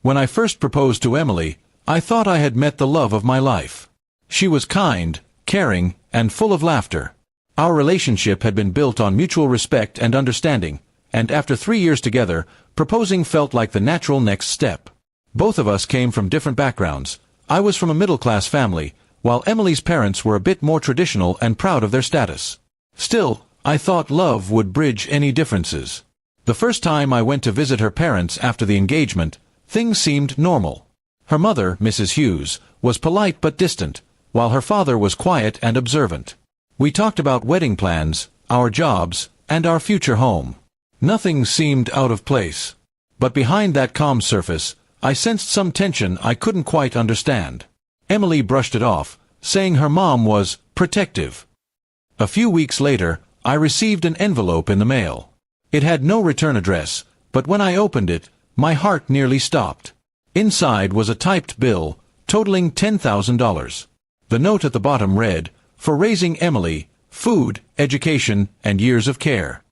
When I first proposed to Emily, I thought I had met the love of my life. She was kind, caring, and full of laughter. Our relationship had been built on mutual respect and understanding, and after 3 years together, proposing felt like the natural next step. Both of us came from different backgrounds. I was from a middle-class family, while Emily's parents were a bit more traditional and proud of their status. Still, I thought love would bridge any differences. The first time I went to visit her parents after the engagement, things seemed normal. Her mother, Mrs. Hughes, was polite but distant, while her father was quiet and observant. We talked about wedding plans, our jobs, and our future home. Nothing seemed out of place. But behind that calm surface, I sensed some tension I couldn't quite understand. Emily brushed it off, saying her mom was protective. A few weeks later, I received an envelope in the mail. It had no return address, but when I opened it, my heart nearly stopped. Inside was a typed bill, totaling $10,000. The note at the bottom read, "For raising Emily, food, education, and years of care."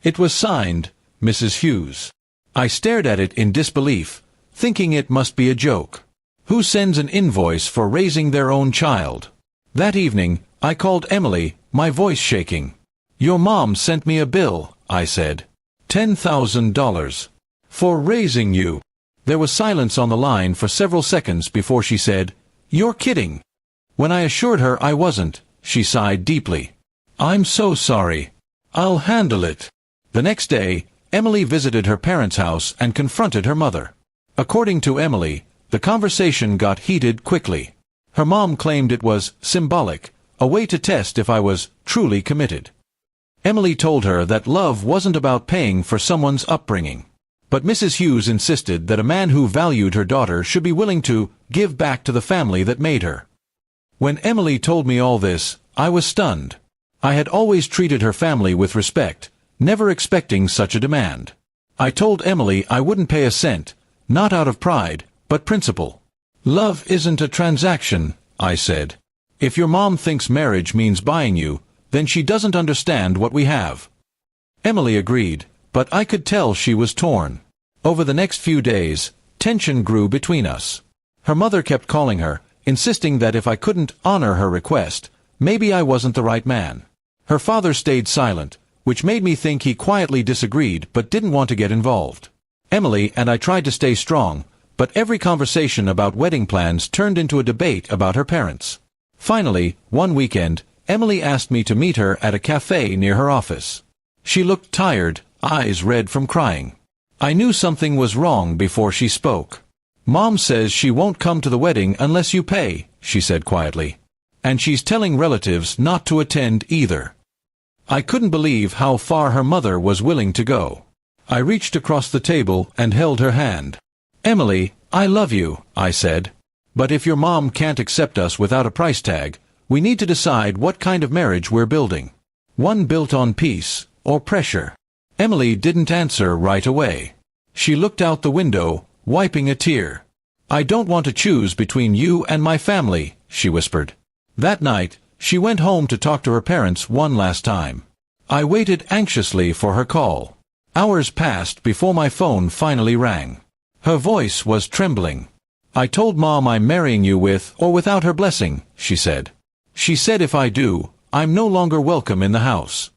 It was signed, Mrs. Hughes. I stared at it in disbelief, thinking it must be a joke. Who sends an invoice for raising their own child? That evening, I called Emily, my voice shaking. "Your mom sent me a bill," I said. $10,000. For raising you." There was silence on the line for several seconds before she said, "You're kidding." When I assured her I wasn't, she sighed deeply. "I'm so sorry. I'll handle it." The next day, Emily visited her parents' house and confronted her mother. According to Emily, the conversation got heated quickly. Her mom claimed it was symbolic, a way to test if I was truly committed. Emily told her that love wasn't about paying for someone's upbringing. But Mrs. Hughes insisted that a man who valued her daughter should be willing to give back to the family that made her. When Emily told me all this, I was stunned. I had always treated her family with respect, never expecting such a demand. I told Emily I wouldn't pay a cent, not out of pride, but principle. "Love isn't a transaction," I said. "If your mom thinks marriage means buying you, then she doesn't understand what we have." Emily agreed, but I could tell she was torn. Over the next few days, tension grew between us. Her mother kept calling her, insisting that if I couldn't honor her request, maybe I wasn't the right man. Her father stayed silent, which made me think he quietly disagreed but didn't want to get involved. Emily and I tried to stay strong, but every conversation about wedding plans turned into a debate about her parents. Finally, one weekend, Emily asked me to meet her at a cafe near her office. She looked tired, eyes red from crying. I knew something was wrong before she spoke. "Mom says she won't come to the wedding unless you pay," she said quietly. "And she's telling relatives not to attend either." I couldn't believe how far her mother was willing to go. I reached across the table and held her hand. "Emily, I love you," I said. "But if your mom can't accept us without a price tag, we need to decide what kind of marriage we're building. One built on peace, or pressure." Emily didn't answer right away. She looked out the window, wiping a tear. "I don't want to choose between you and my family," she whispered. That night, she went home to talk to her parents one last time. I waited anxiously for her call. Hours passed before my phone finally rang. Her voice was trembling. "I told Mom I'm marrying you with or without her blessing," she said. "She said if I do, I'm no longer welcome in the house."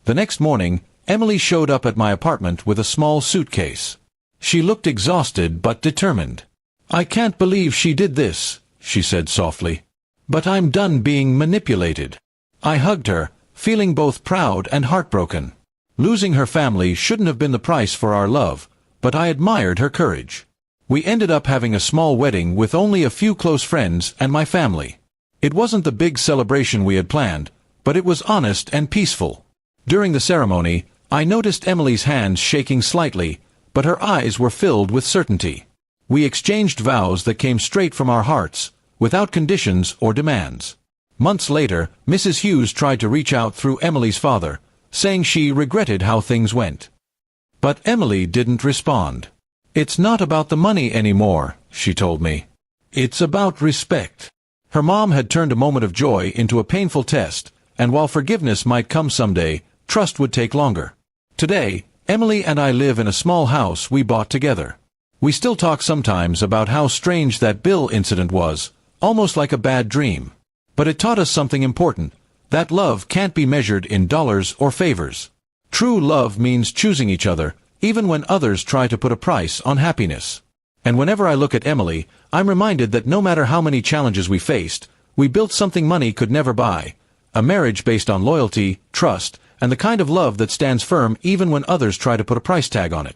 The next morning, Emily showed up at my apartment with a small suitcase. She looked exhausted but determined. "I can't believe she did this," she said softly. "But I'm done being manipulated." I hugged her, feeling both proud and heartbroken. Losing her family shouldn't have been the price for our love, but I admired her courage. We ended up having a small wedding with only a few close friends and my family. It wasn't the big celebration we had planned, but it was honest and peaceful. During the ceremony, I noticed Emily's hands shaking slightly, but her eyes were filled with certainty. We exchanged vows that came straight from our hearts, without conditions or demands. Months later, Mrs. Hughes tried to reach out through Emily's father, saying she regretted how things went. But Emily didn't respond. "It's not about the money anymore," she told me. "It's about respect." Her mom had turned a moment of joy into a painful test, and while forgiveness might come someday, trust would take longer. Today, Emily and I live in a small house we bought together. We still talk sometimes about how strange that bill incident was, almost like a bad dream. But it taught us something important, that love can't be measured in dollars or favors. True love means choosing each other, even when others try to put a price on happiness. And whenever I look at Emily, I'm reminded that no matter how many challenges we faced, we built something money could never buy. A marriage based on loyalty, trust, and the kind of love that stands firm even when others try to put a price tag on it.